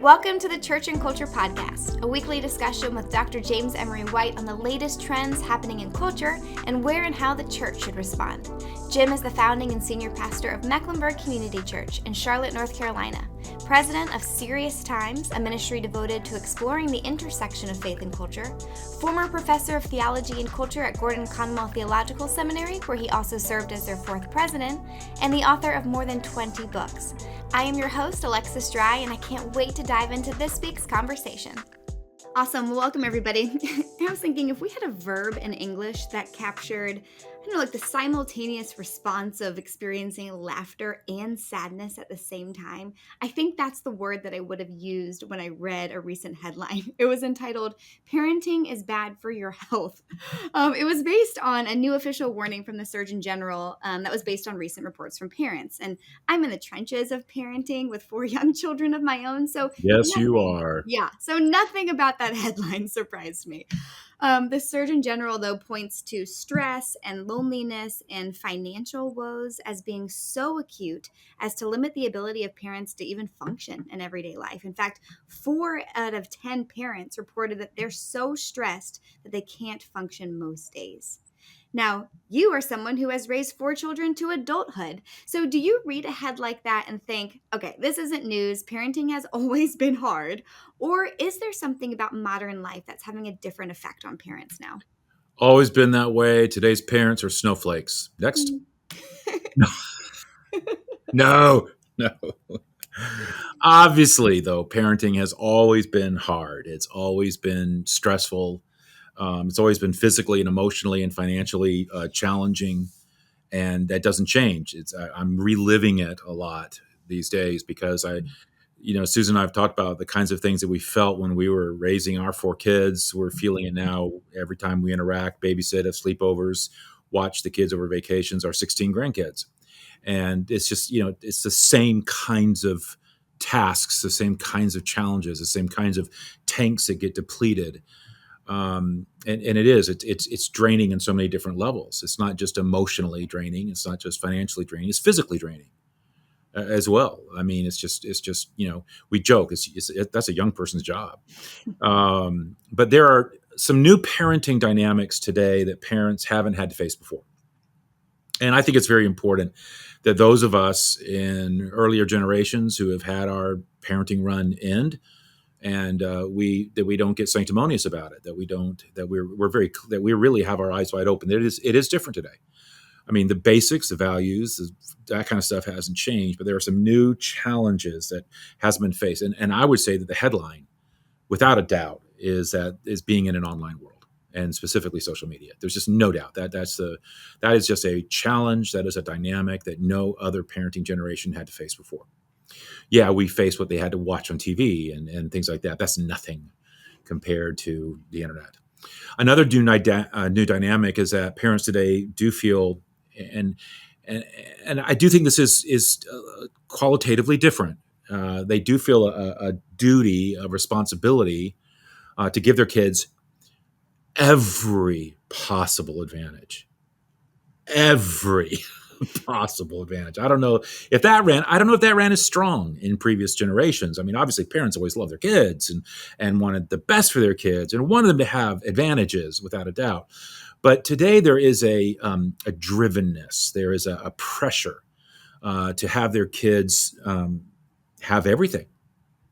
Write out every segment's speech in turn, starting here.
Welcome to the Church and Culture Podcast, a weekly discussion with Dr. James Emery White on the latest trends happening in culture and where and how the church should respond. Jim is the founding and senior pastor of Mecklenburg Community Church in Charlotte, North Carolina, president of Serious Times, a ministry devoted to exploring the intersection of faith and culture, former professor of theology and culture at Gordon Conwell Theological Seminary, where he also served as their fourth president, and the author of more than 20 books. I am your host, Alexis Dry, and I can't wait to dive into this week's conversation. Awesome. Well, welcome, everybody. I was thinking if we had a verb in English that captured, the simultaneous response of experiencing laughter and sadness at the same time, I think that's the word that I would have used when I read a recent headline. It was entitled, "Parenting is Bad for Your Health." It was based on a new official warning from the Surgeon General that was based on recent reports from parents. And I'm in the trenches of parenting with 4 young children of my own. So Yes, you are. so nothing about that headline surprised me. The Surgeon General, though, points to stress and loneliness and financial woes as being so acute as to limit the ability of parents to even function in everyday life. In fact, 4 out of 10 parents reported that they're so stressed that they can't function most days. Now, you are someone who has raised 4 children to adulthood. So do you read a head like that and think, okay, this isn't news, parenting has always been hard? Or is there something about modern life that's having a different effect on parents now? Always been that way. Today's parents are snowflakes. Next. No. Obviously, though, parenting has always been hard. It's always been stressful. It's always been physically and emotionally and financially challenging. And that doesn't change. I'm reliving it a lot these days because Susan and I have talked about the kinds of things that we felt when we were raising our 4 kids. We're feeling it now every time we interact, babysit, have sleepovers, watch the kids over vacations, our 16 grandkids. And it's just, it's the same kinds of tasks, the same kinds of challenges, the same kinds of tanks that get depleted. And it's draining in so many different levels. It's not just emotionally draining. It's not just financially draining. It's physically draining as well. I mean, it's just we joke that's a young person's job. But there are some new parenting dynamics today that parents haven't had to face before. And I think it's very important that those of us in earlier generations who have had our parenting run end, and we don't get sanctimonious about it, that we really have our eyes wide open. It is different today. I mean, the basics, the values, that kind of stuff hasn't changed, but there are some new challenges that hasn't been faced. And I would say that the headline, without a doubt, is being in an online world, and specifically social media. There's just no doubt that is just a challenge. That is a dynamic that no other parenting generation had to face before. Yeah, we faced what they had to watch on TV and things like that. That's nothing compared to the internet. Another new dynamic is that parents today do feel, and I do think this is qualitatively different. They do feel a duty, a responsibility to give their kids every possible advantage. Every possible advantage. I don't know if that ran as strong in previous generations. I mean, obviously parents always love their kids and wanted the best for their kids and wanted them to have advantages without a doubt. But today there is a drivenness. There is a pressure to have their kids have everything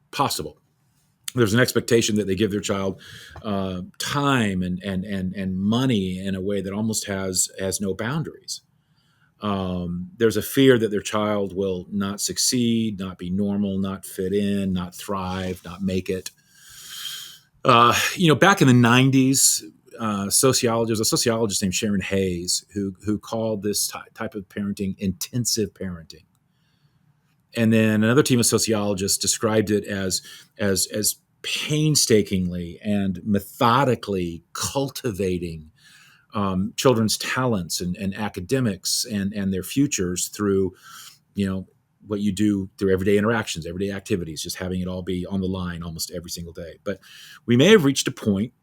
possible. There's an expectation that they give their child time and money in a way that almost has no boundaries. There's a fear that their child will not succeed, not be normal, not fit in, not thrive, not make it. Back in the 90s, a sociologist named Sharon Hayes who called this type of parenting intensive parenting. And then another team of sociologists described it as painstakingly and methodically cultivating children's talents and academics and their futures through, what you do through everyday interactions, everyday activities, just having it all be on the line almost every single day. But we may have reached a point,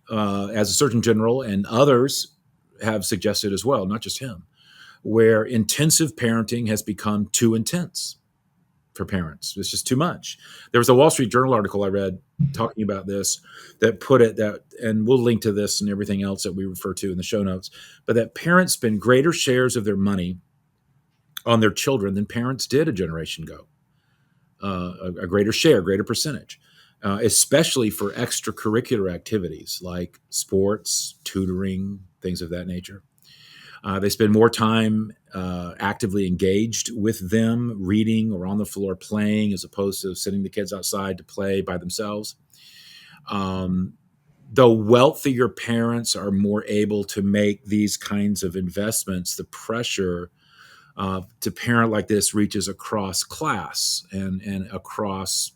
as a Surgeon General and others have suggested as well, not just him, where intensive parenting has become too intense for parents. It's just too much. There was a Wall Street Journal article I read talking about this that put it that, and we'll link to this and everything else that we refer to in the show notes, but that parents spend greater shares of their money on their children than parents did a generation ago. A greater share, greater percentage, especially for extracurricular activities like sports, tutoring, things of that nature. They spend more time actively engaged with them, reading or on the floor playing, as opposed to sending the kids outside to play by themselves. The wealthier parents are more able to make these kinds of investments. The pressure to parent like this reaches across class and across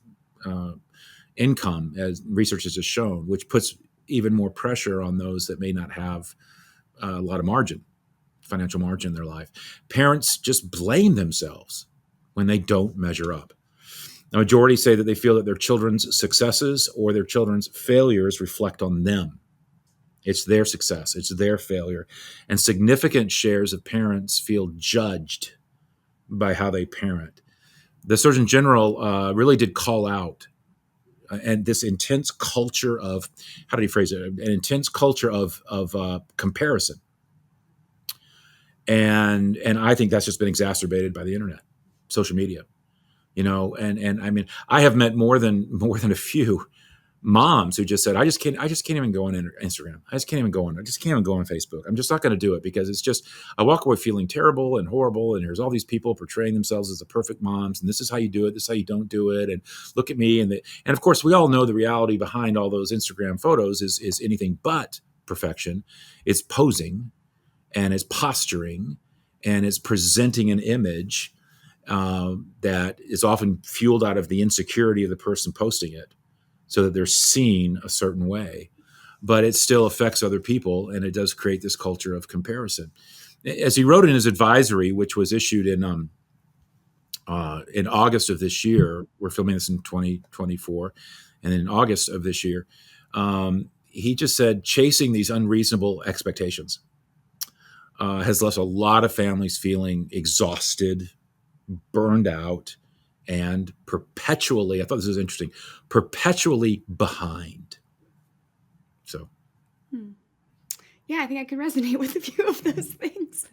income, as research has shown, which puts even more pressure on those that may not have a lot of financial margin in their life. Parents just blame themselves when they don't measure up. The majority say that they feel that their children's successes or their children's failures reflect on them. It's their success, it's their failure. And significant shares of parents feel judged by how they parent. The Surgeon General really did call out and this intense culture of, how did he phrase it? An intense culture of comparison. And I think that's just been exacerbated by the internet, social media, and I mean, I have met more than a few moms who just said, I just can't even go on Instagram. I just can't even go on Facebook. I'm just not going to do it because it's just, I walk away feeling terrible and horrible. And there's all these people portraying themselves as the perfect moms. And this is how you do it. This is how you don't do it. And look at me. And of course we all know the reality behind all those Instagram photos is anything but perfection. It's posing and it's posturing and it's presenting an image that is often fueled out of the insecurity of the person posting it, so that they're seen a certain way, but it still affects other people, and it does create this culture of comparison. As he wrote in his advisory, which was issued in August of this year, we're filming this in 2024, and in August of this year, he just said, chasing these unreasonable expectations has left a lot of families feeling exhausted, burned out, and perpetually, I thought this was interesting, perpetually behind. So. Yeah, I think I can resonate with a few of those things.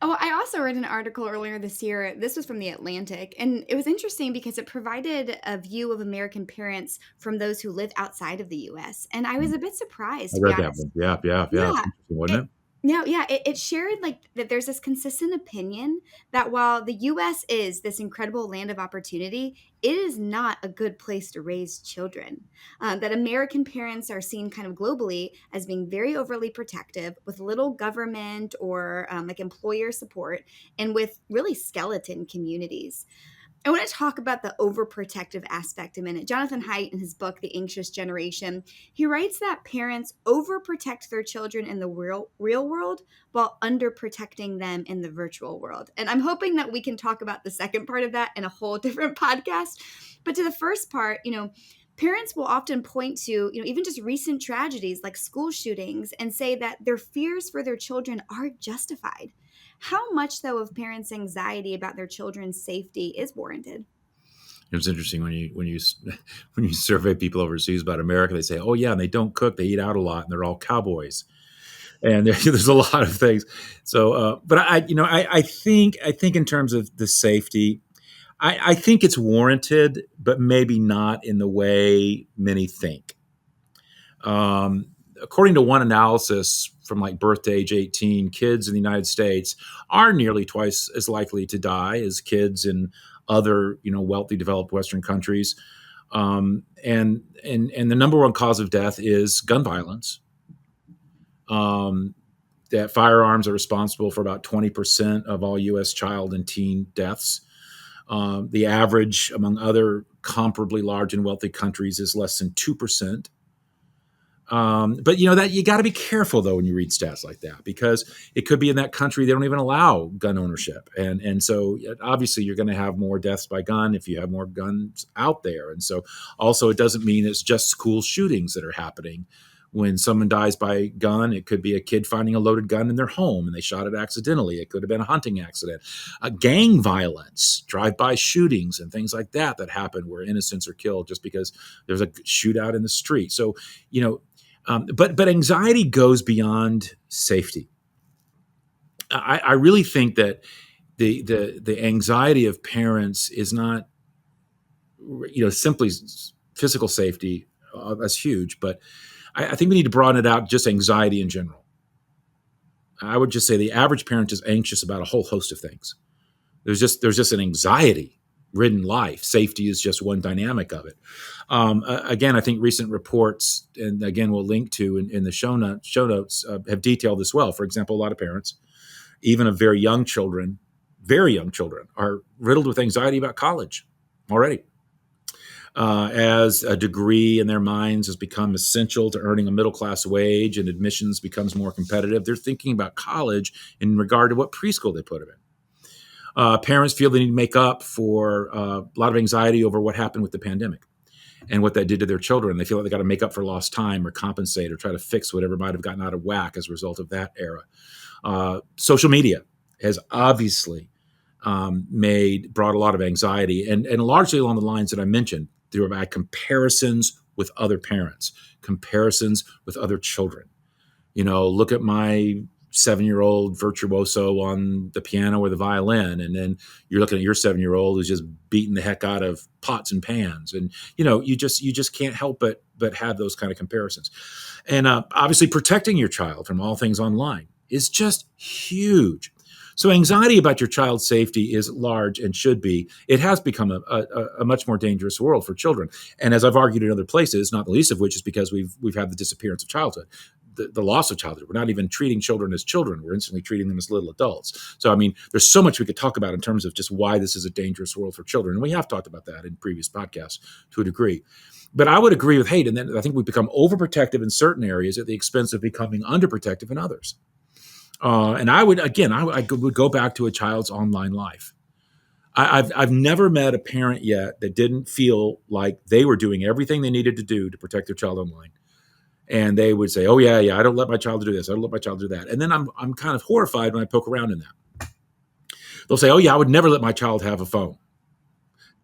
Oh, I also read an article earlier this year. This was from The Atlantic, and it was interesting because it provided a view of American parents from those who live outside of the U.S. And I was a bit surprised, I to be read that honest. one. Yeah. It's interesting, wasn't it? It shared like that there's this consistent opinion that while the US is this incredible land of opportunity, it is not a good place to raise children. That American parents are seen kind of globally as being very overly protective with little government or like employer support and with really skeleton communities. I want to talk about the overprotective aspect a minute. Jonathan Haidt, in his book, The Anxious Generation, he writes that parents overprotect their children in the real world while underprotecting them in the virtual world. And I'm hoping that we can talk about the second part of that in a whole different podcast. But to the first part, parents will often point to, even just recent tragedies like school shootings and say that their fears for their children are justified. How much, though, of parents' anxiety about their children's safety is warranted? It was interesting when you survey people overseas about America, they say, "Oh yeah, and they don't cook, they eat out a lot, and they're all cowboys." And there's a lot of things. So, but I think in terms of the safety, I think it's warranted, but maybe not in the way many think. According to one analysis from like birth to age 18, kids in the United States are nearly twice as likely to die as kids in other, wealthy developed Western countries. And the number one cause of death is gun violence. That firearms are responsible for about 20% of all U.S. child and teen deaths. The average among other comparably large and wealthy countries is less than 2%. But that you got to be careful though when you read stats like that, because it could be in that country they don't even allow gun ownership, and so obviously you're going to have more deaths by gun if you have more guns out there. And so also it doesn't mean it's just school shootings that are happening. When someone dies by gun, it could be a kid finding a loaded gun in their home and they shot it accidentally. It could have been a hunting accident. Gang violence, drive-by shootings, and things like that happen where innocents are killed just because there's a shootout in the street. So, but anxiety goes beyond safety. I really think that the anxiety of parents is not, simply physical safety. That's huge, but I think we need to broaden it out, just anxiety in general. I would just say the average parent is anxious about a whole host of things. There's just an anxiety-ridden life. Safety is just one dynamic of it. Again, I think recent reports, and again we'll link to in the show notes, have detailed this well. For example, a lot of parents, even of very young children, are riddled with anxiety about college already. As a degree in their minds has become essential to earning a middle-class wage and admissions becomes more competitive, they're thinking about college in regard to what preschool they put them in. Parents feel they need to make up for a lot of anxiety over what happened with the pandemic and what that did to their children. They feel like they got to make up for lost time or compensate or try to fix whatever might have gotten out of whack as a result of that era. Social media has obviously brought a lot of anxiety, and largely along the lines that I mentioned. There are comparisons with other parents, comparisons with other children. Look at my 7-year-old virtuoso on the piano or the violin, and then you're looking at your 7-year-old who's just beating the heck out of pots and pans, and you just can't help but have those kind of comparisons. And obviously, protecting your child from all things online is just huge. So anxiety about your child's safety is large and should be. It has become a much more dangerous world for children. And as I've argued in other places, not the least of which is because we've had the disappearance of childhood, the loss of childhood. We're not even treating children as children. We're instantly treating them as little adults. So, I mean, there's so much we could talk about in terms of just why this is a dangerous world for children. And we have talked about that in previous podcasts to a degree. But I would agree with Haidt, and then I think we become overprotective in certain areas at the expense of becoming underprotective in others. And I would go back to a child's online life. I've never met a parent yet that didn't feel like they were doing everything they needed to do to protect their child online. And they would say, "Oh yeah, I don't let my child do this. I don't let my child do that." And then I'm kind of horrified when I poke around in that. They'll say, "Oh yeah, I would never let my child have a phone,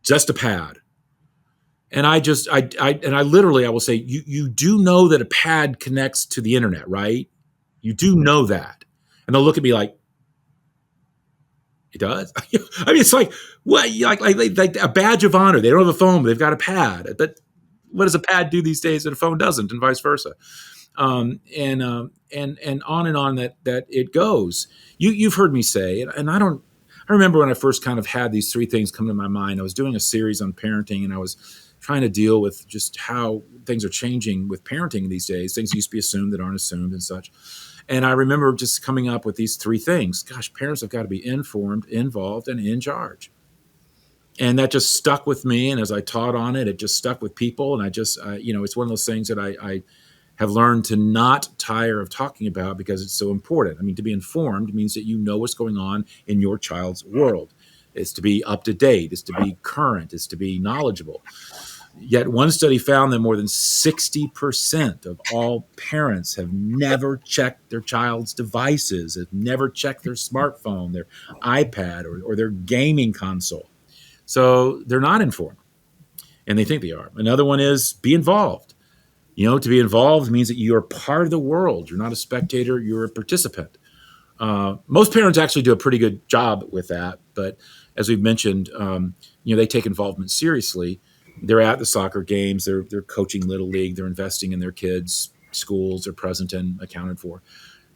just a pad." And I will say, you do know that a pad connects to the internet, right? You do know that. And they'll look at me like, it does? I mean, it's like, what? Like a badge of honor. They don't have a phone, but they've got a pad. But what does a pad do these days that a phone doesn't, and vice versa? And on and on that it goes. You've heard me say, and I remember when I first kind of had these three things come to my mind. I was doing a series on parenting, and I was trying to deal with just how things are changing with parenting these days. Things used to be assumed that aren't assumed and such. And I remember just coming up with these three things. Gosh, parents have got to be informed, involved, and in charge. And that just stuck with me. And as I taught on it, it just stuck with people. And it's one of those things that I have learned to not tire of talking about because it's so important. I mean, to be informed means that you know what's going on in your child's world. It's to be up to date. It's to be current. It's to be knowledgeable. Yet one study found that more than 60% of all parents have never checked their child's devices, have never checked their smartphone, their iPad, or their gaming console. So they're not informed, and they think they are. Another one is be involved. To be involved means that you're part of the world. You're not a spectator, you're a participant. Most parents actually do a pretty good job with that, but as we've mentioned, they take involvement seriously. They're at the soccer games. They're coaching Little League. They're investing in their kids' schools. They're present and accounted for.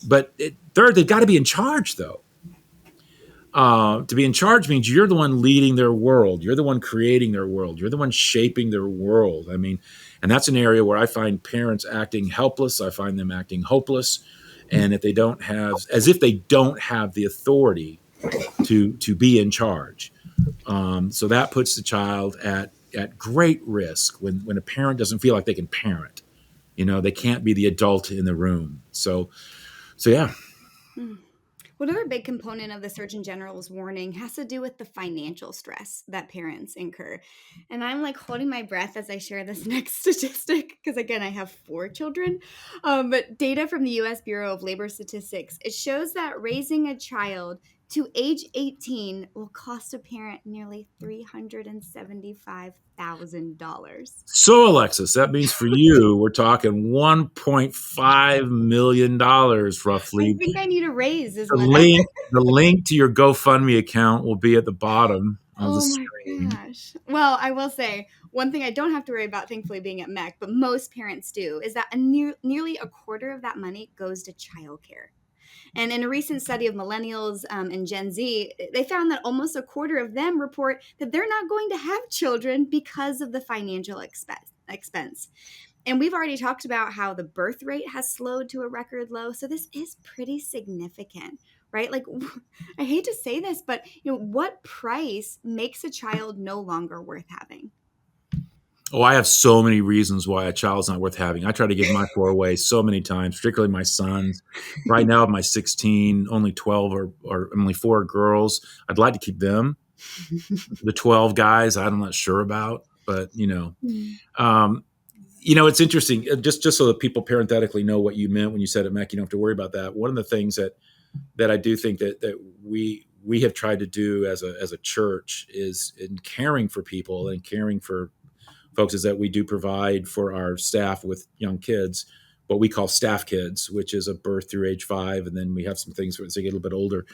But third, they've got to be in charge, though. To be in charge means you're the one leading their world. You're the one creating their world. You're the one shaping their world. I mean, and that's an area where I find parents acting helpless. I find them acting hopeless. And if they don't have the authority to be in charge. So that puts the child at great risk when a parent doesn't feel like they can parent. They can't be the adult in the room. So yeah. Another big component of the Surgeon General's warning has to do with the financial stress that parents incur. And I'm like holding my breath as I share this next statistic because, again, I have 4 children. But data from the US Bureau of Labor Statistics, it shows that raising a child to age 18 will cost a parent nearly $375,000. So, Alexis, that means for you, we're talking $1.5 million I roughly. think I need a raise, is The what. link, the link to your GoFundMe account will be at the bottom of the Oh my screen. gosh. Well, I will say one thing I don't have to worry about, thankfully, being at MEC, but most parents do, is that nearly a quarter of that money goes to childcare. And in a recent study of millennials and Gen Z, they found that almost a quarter of them report that they're not going to have children because of the financial expense. And we've already talked about how the birth rate has slowed to a record low. So this is pretty significant, right? Like, I hate to say this, but what price makes a child no longer worth having? Oh, I have so many reasons why a child's not worth having. I try to give my four away so many times, particularly my sons. Right now, of my 16, only 12 or only 4 are girls. I'd like to keep them. The 12 guys, I'm not sure about, but um, it's interesting. Just so that people parenthetically know what you meant when you said it, Mac. You don't have to worry about that. One of the things that I do think that we have tried to do as a church is in caring for people and caring for folks is that we do provide for our staff with young kids what we call staff kids, which is a birth through age 5, and then we have some things as they get a little bit older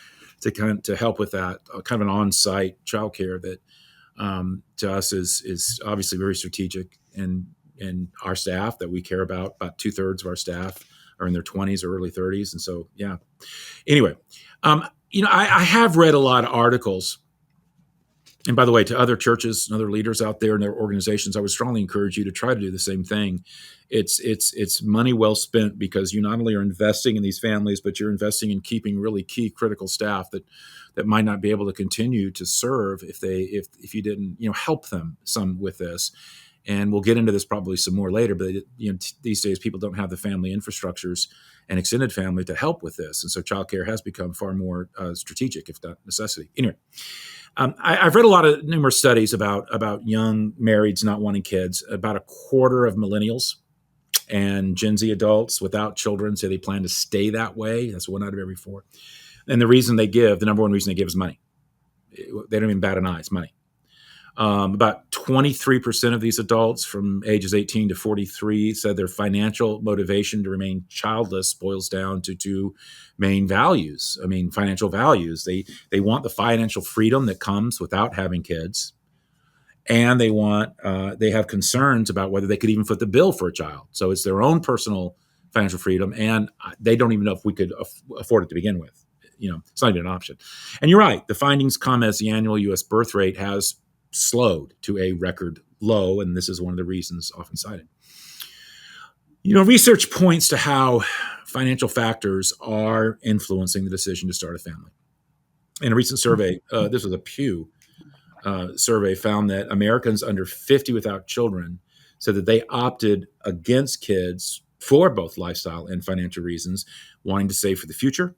to help with that kind of an on-site childcare that to us is obviously very strategic. And our staff that we care about 2/3 of our staff are in their 20s or early 30s, and so yeah. Anyway, I have read a lot of articles. And by the way, to other churches and other leaders out there and their organizations, I would strongly encourage you to try to do the same thing. It's money well spent because you not only are investing in these families, but you're investing in keeping really key critical staff that might not be able to continue to serve if you didn't help them some with this. And we'll get into this probably some more later, but these days people don't have the family infrastructures and extended family to help with this, and so childcare has become far more strategic, if not necessity. Anyway. I've read a lot of numerous studies about young marrieds not wanting kids. About a quarter of millennials and Gen Z adults without children say they plan to stay that way. That's 1 out of every 4. And the number one reason they give is money. They don't even bat an eye. It's money. About 23% of these adults from ages 18 to 43 said their financial motivation to remain childless boils down to 2 main values. I mean, financial values. They want the financial freedom that comes without having kids, and they have concerns about whether they could even foot the bill for a child. So it's their own personal financial freedom, and they don't even know if we could afford it to begin with. It's not even an option. And you're right. The findings come as the annual U.S. birth rate has slowed to a record low, and this is one of the reasons often cited. Research points to how financial factors are influencing the decision to start a family. In a recent survey, this was a Pew survey, found that Americans under 50 without children said that they opted against kids for both lifestyle and financial reasons, wanting to save for the future,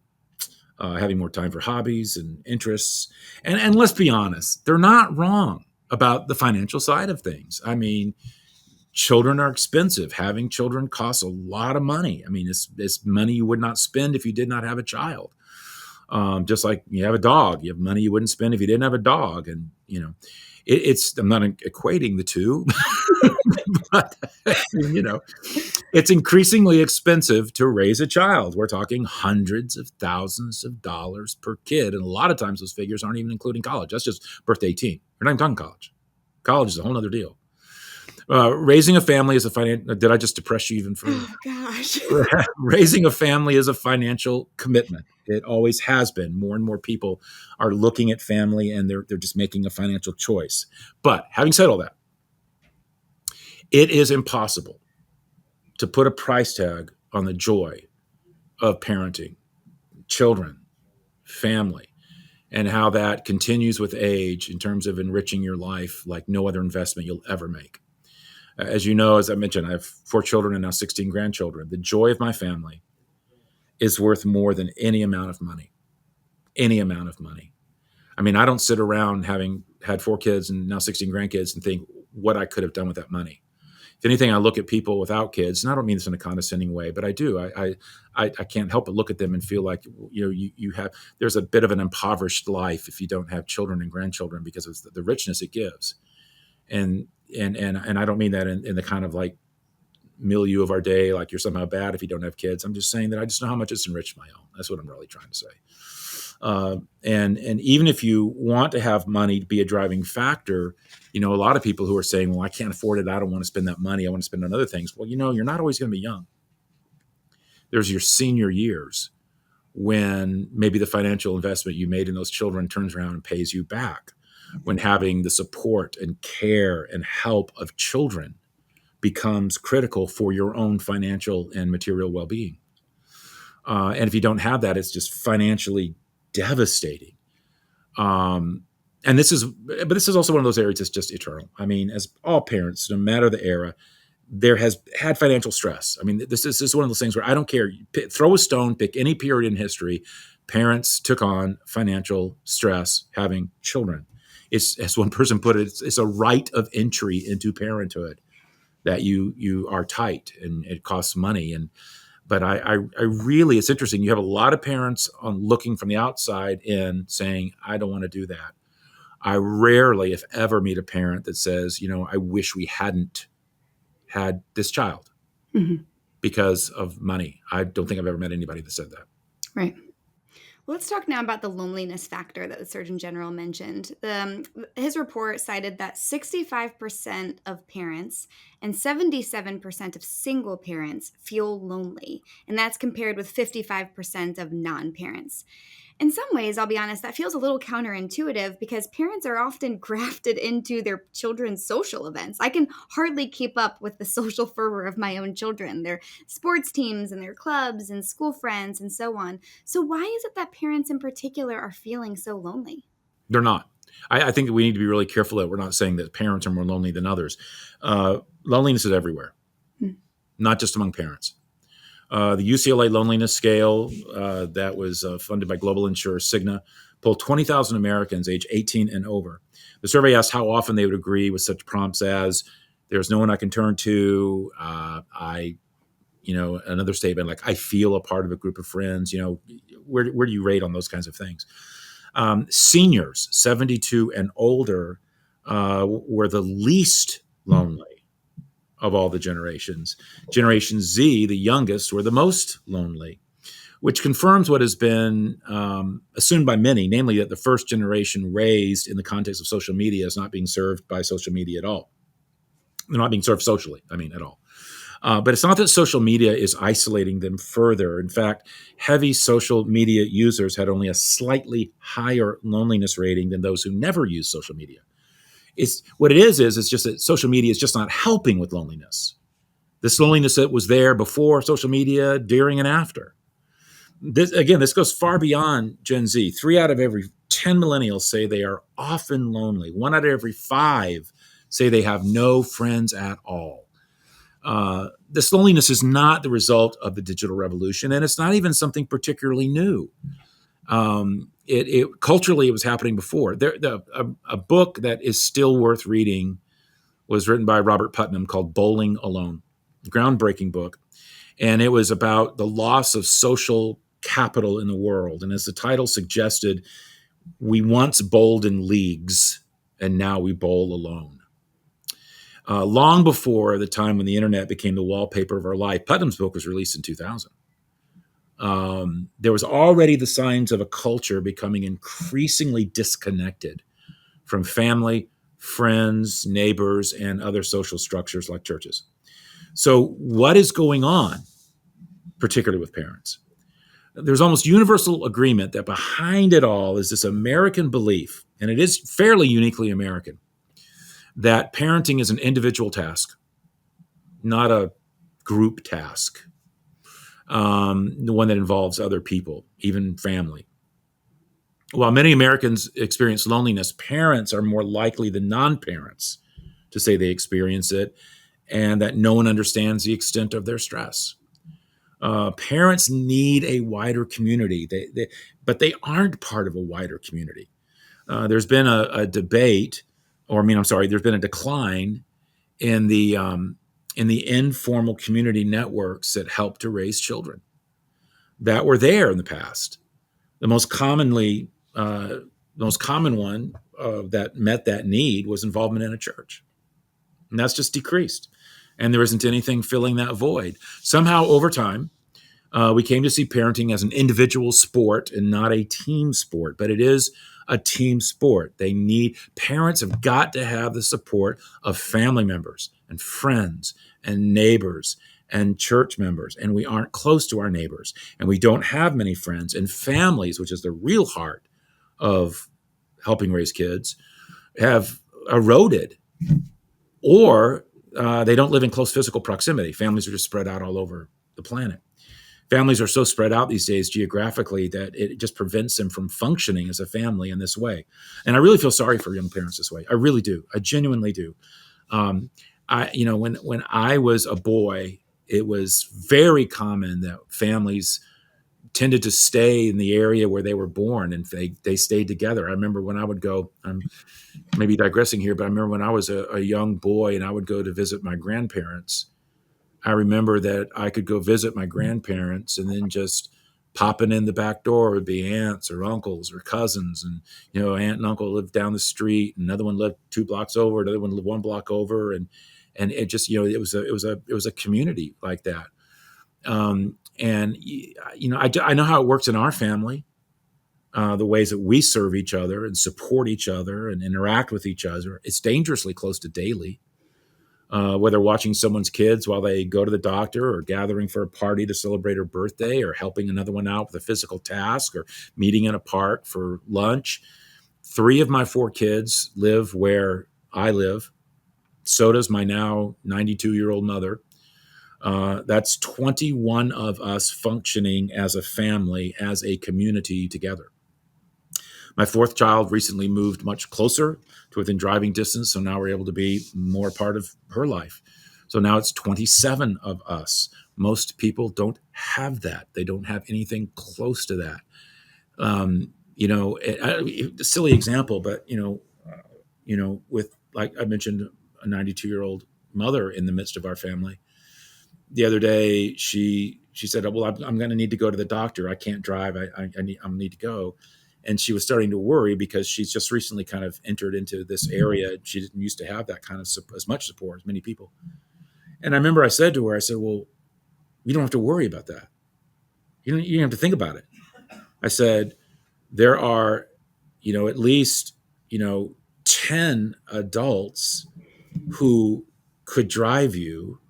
having more time for hobbies and interests. And let's be honest, they're not wrong about the financial side of things. I mean, children are expensive. Having children costs a lot of money. I mean, it's money you would not spend if you did not have a child. Just like you have a dog, you have money you wouldn't spend if you didn't have a dog. And, I'm not equating the two, but, it's increasingly expensive to raise a child. We're talking hundreds of thousands of dollars per kid. And a lot of times those figures aren't even including college. That's just birth to 18. We're not even talking college. College is a whole other deal. Raising a family is a financial. Did I just depress you even further? Oh, gosh. Raising a family is a financial commitment. It always has been. More and more people are looking at family, and they're just making a financial choice. But having said all that, it is impossible to put a price tag on the joy of parenting, children, family, and how that continues with age in terms of enriching your life like no other investment you'll ever make. As you know, as I mentioned, I have 4 children and now 16 grandchildren. The joy of my family is worth more than any amount of money. any amount of money. I mean, I don't sit around having had 4 kids and now 16 grandkids and think what I could have done with that money. If anything, I look at people without kids, and I don't mean this in a condescending way, but I do. I can't help but look at them and feel like, you have, there's a bit of an impoverished life if you don't have children and grandchildren, because of the richness it gives. And I don't mean that in the kind of like milieu of our day, like you're somehow bad if you don't have kids. I'm just saying that I just know how much it's enriched my own. That's what I'm really trying to say. And even if you want to have money to be a driving factor, a lot of people who are saying, well, I can't afford it, I don't want to spend that money, I want to spend on other things. Well, you're not always going to be young. There's your senior years when maybe the financial investment you made in those children turns around and pays you back, when having the support and care and help of children becomes critical for your own financial and material well-being. And if you don't have that, it's just financially devastating. But this is also one of those areas that's just eternal. I mean, as all parents, no matter the era, there has had financial stress. I mean, this is one of those things where I don't care. Throw a stone, pick any period in history. Parents took on financial stress having children. It's, as one person put it, it's a rite of entry into parenthood that you are tight and it costs money. But I really, it's interesting. You have a lot of parents looking from the outside in saying, I don't want to do that. I rarely, if ever, meet a parent that says, I wish we hadn't had this child because of money. I don't think I've ever met anybody that said that. Right. Well, let's talk now about the loneliness factor that the Surgeon General mentioned. His report cited that 65% of parents and 77% of single parents feel lonely, and that's compared with 55% of non-parents. In some ways, I'll be honest, that feels a little counterintuitive because parents are often grafted into their children's social events. I can hardly keep up with the social fervor of my own children, their sports teams and their clubs and school friends and so on. So why is it that parents in particular are feeling so lonely? They're not. I think that we need to be really careful that we're not saying that parents are more lonely than others. Loneliness is everywhere, not just among parents. The UCLA loneliness scale that was funded by global insurer Cigna polled 20,000 Americans age 18 and over. The survey asked how often they would agree with such prompts as, there's no one I can turn to, another statement like, I feel a part of a group of friends. Where do you rate on those kinds of things? Seniors, 72 and older, were the least lonely of all the generations. Generation Z, the youngest, were the most lonely, which confirms what has been assumed by many, namely that the first generation raised in the context of social media is not being served by social media at all. They're not being served socially, at all. But it's not that social media is isolating them further. In fact, heavy social media users had only a slightly higher loneliness rating than those who never use social media. It's just that social media is just not helping with loneliness. This loneliness that was there before social media, during and after. This goes far beyond Gen Z. 3 out of every 10 millennials say they are often lonely. 1 out of every 5 say they have no friends at all. This loneliness is not the result of the digital revolution, and it's not even something particularly new. Culturally, it was happening before. A book that is still worth reading was written by Robert Putnam called Bowling Alone, groundbreaking book. And it was about the loss of social capital in the world. And as the title suggested, we once bowled in leagues, and now we bowl alone. Long before the time when the internet became the wallpaper of our life, Putnam's book was released in 2000. There was already the signs of a culture becoming increasingly disconnected from family, friends, neighbors, and other social structures like churches. So what is going on, particularly with parents? There's almost universal agreement that behind it all is this American belief, and it is fairly uniquely American, that parenting is an individual task, not a group task. The one that involves other people, even family. While many Americans experience loneliness, parents are more likely than non-parents to say they experience it and that no one understands the extent of their stress. Parents need a wider community, but they aren't part of a wider community. There's been a debate, or I'm sorry, there's been a decline in the informal community networks that help to raise children that were there in the past. The most common one that met that need was involvement in a church, and that's just decreased. And there isn't anything filling that void. Somehow, over time, we came to see parenting as an individual sport and not a team sport, but it is a team sport. Parents have got to have the support of family members and friends and neighbors and church members. And we aren't close to our neighbors, and we don't have many friends, and families, which is the real heart of helping raise kids, have eroded, or they don't live in close physical proximity. Families are just spread out all over the planet. Families are so spread out these days geographically that it just prevents them from functioning as a family in this way. And I really feel sorry for young parents this way. I really do. I genuinely do. When I was a boy, it was very common that families tended to stay in the area where they were born, and they stayed together. I remember when I would go, I'm maybe digressing here, but I remember when I was a young boy and I would go to visit my grandparents. I remember that I could go visit my grandparents, and then just popping in the back door would be aunts or uncles or cousins. And, aunt and uncle lived down the street, another one lived 2 blocks over, another one lived 1 block over. And it just, it was a community like that. I know how it works in our family, the ways that we serve each other and support each other and interact with each other. It's dangerously close to daily. Whether watching someone's kids while they go to the doctor, or gathering for a party to celebrate her birthday, or helping another one out with a physical task, or meeting in a park for lunch. 3 of my 4 kids live where I live. So does my now 92-year-old mother. That's 21 of us functioning as a family, as a community together. My 4th child recently moved much closer to within driving distance, so now we're able to be more part of her life. So now it's 27 of us. Most people don't have that. They don't have anything close to that. A silly example, but with, like I mentioned, a 92-year-old mother in the midst of our family. The other day, she said, "Well, I'm going to need to go to the doctor. I can't drive. I need to go." And she was starting to worry because she's just recently kind of entered into this area. She didn't used to have that kind of as much support as many people. And I remember I said to her, "Well, you don't have to worry about that. You don't have to think about it." I said, "There are, at least, 10 adults who could drive you,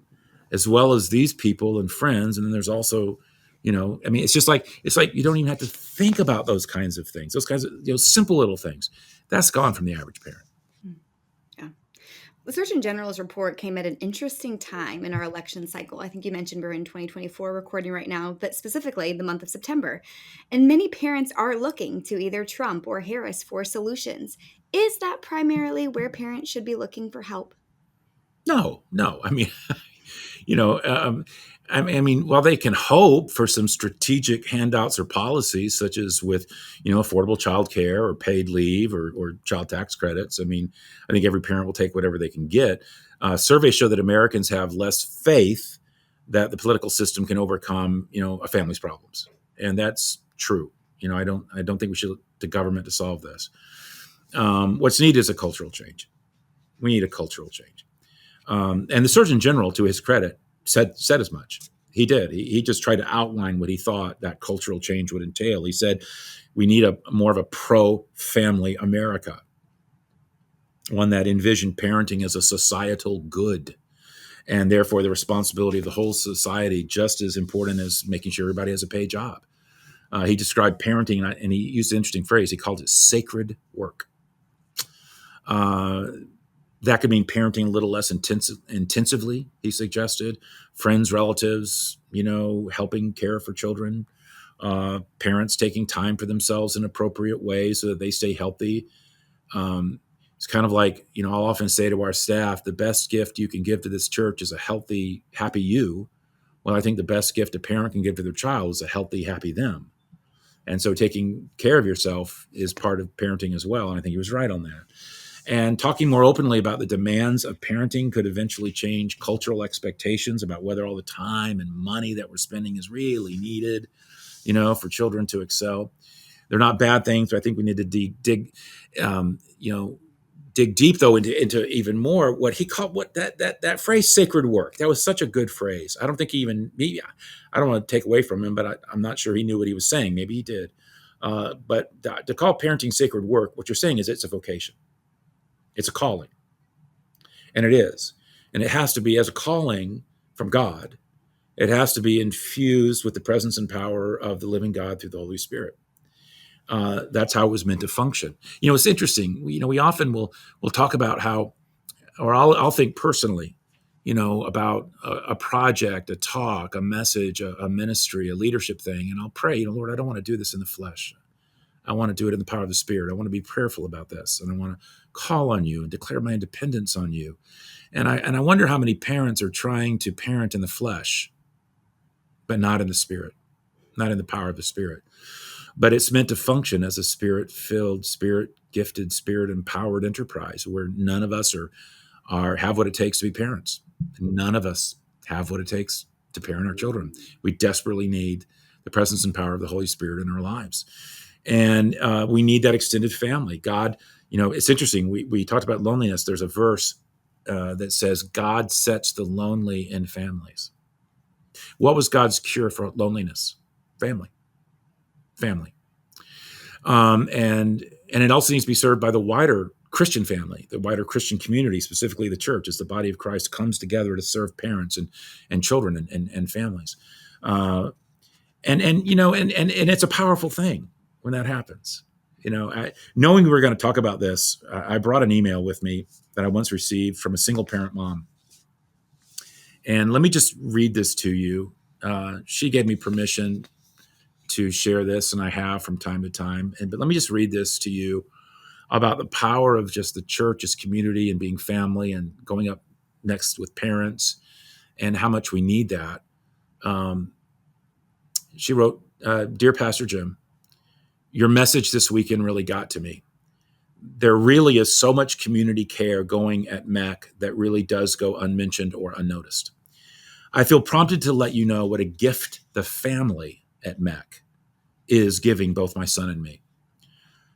as well as these people and friends. And then there's also, it's like you don't even have to think about those kinds of things, those kinds of, simple little things. That's gone from the average parent." Yeah. The Surgeon General's report came at an interesting time in our election cycle. I think you mentioned we're in 2024 recording right now, but specifically the month of September. And many parents are looking to either Trump or Harris for solutions. Is that primarily where parents should be looking for help? No. While they can hope for some strategic handouts or policies, such as with, affordable child care or paid leave or child tax credits, I think every parent will take whatever they can get. Surveys show that Americans have less faith that the political system can overcome, a family's problems. And that's true. I don't think we should look to government to solve this. What's needed is a cultural change. We need a cultural change. And the Surgeon General, to his credit, said as much. He did. He just tried to outline what he thought that cultural change would entail. He said, we need more of a pro-family America, one that envisioned parenting as a societal good, and therefore the responsibility of the whole society just as important as making sure everybody has a paid job. He described parenting, and he used an interesting phrase. He called it sacred work. That could mean parenting a little less intensively, he suggested. Friends, relatives, helping care for children. Parents taking time for themselves in appropriate ways so that they stay healthy. It's kind of like, I'll often say to our staff, the best gift you can give to this church is a healthy, happy you, Well, I think the best gift a parent can give to their child is a healthy, happy them. And so taking care of yourself is part of parenting as well. And I think he was right on that. And talking more openly about the demands of parenting could eventually change cultural expectations about whether all the time and money that we're spending is really needed, for children to excel. They're not bad things, but I think we need to dig deep though into even more what he called that phrase "sacred work." That was such a good phrase. I don't think I don't want to take away from him, but I'm not sure he knew what he was saying. Maybe he did. But to call parenting sacred work, what you're saying is it's a vocation. It's a calling. And it is. And it has to be, as a calling from God, it has to be infused with the presence and power of the living God through the Holy Spirit. That's how it was meant to function. It's interesting. We often will talk about how, or I'll think personally, about a project, a talk, a message, a ministry, a leadership thing. And I'll pray, Lord, I don't want to do this in the flesh. I want to do it in the power of the Spirit. I want to be prayerful about this. And I want to call on you and declare my independence on you. And I wonder how many parents are trying to parent in the flesh, but not in the Spirit, not in the power of the Spirit. But it's meant to function as a Spirit-filled, Spirit-gifted, Spirit-empowered enterprise where none of us have what it takes to be parents. None of us have what it takes to parent our children. We desperately need the presence and power of the Holy Spirit in our lives. And we need that extended family. God, it's interesting. We talked about loneliness. There's a verse that says, God sets the lonely in families. What was God's cure for loneliness? Family. And it also needs to be served by the wider Christian family, the wider Christian community, specifically the church, as the body of Christ comes together to serve parents and children and families. And it's a powerful thing when that happens. Knowing we were going to talk about this, I brought an email with me that I once received from a single parent mom. And let me just read this to you. She gave me permission to share this, and I have from time to time. But let me just read this to you about the power of just the church as community and being family and going up next with parents and how much we need that. She wrote, Dear Pastor Jim, your message this weekend really got to me. There really is so much community care going at MEC that really does go unmentioned or unnoticed. I feel prompted to let you know what a gift the family at MEC is giving both my son and me.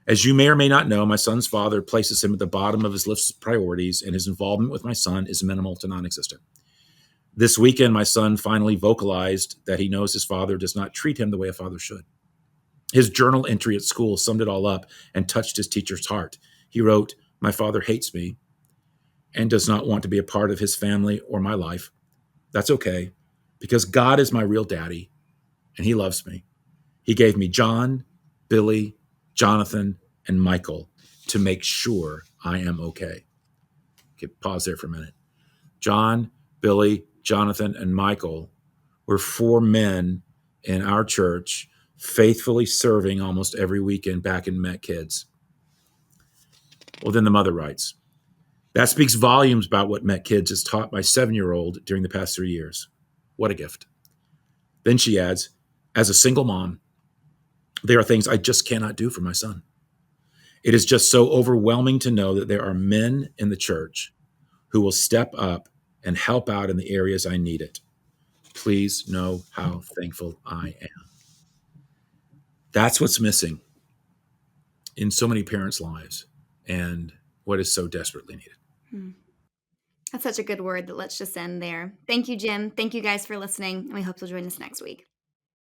As you may or may not know, my son's father places him at the bottom of his list of priorities, and his involvement with my son is minimal to non-existent. This weekend, my son finally vocalized that he knows his father does not treat him the way a father should. His journal entry at school summed it all up and touched his teacher's heart. He wrote, my father hates me and does not want to be a part of his family or my life. That's okay, because God is my real daddy, and he loves me. He gave me John, Billy, Jonathan, and Michael to make sure I am okay. Okay, pause there for a minute. John, Billy, Jonathan, and Michael were 4 men in our church faithfully serving almost every weekend back in Met Kids. Well, then the mother writes, that speaks volumes about what Met Kids has taught my 7-year-old during the past 3 years. What a gift. Then she adds, as a single mom, there are things I just cannot do for my son. It is just so overwhelming to know that there are men in the church who will step up and help out in the areas I need it. Please know how thankful I am. That's what's missing in so many parents' lives and what is so desperately needed. That's such a good word that let's just end there. Thank you, Jim. Thank you guys for listening, and we hope you'll join us next week.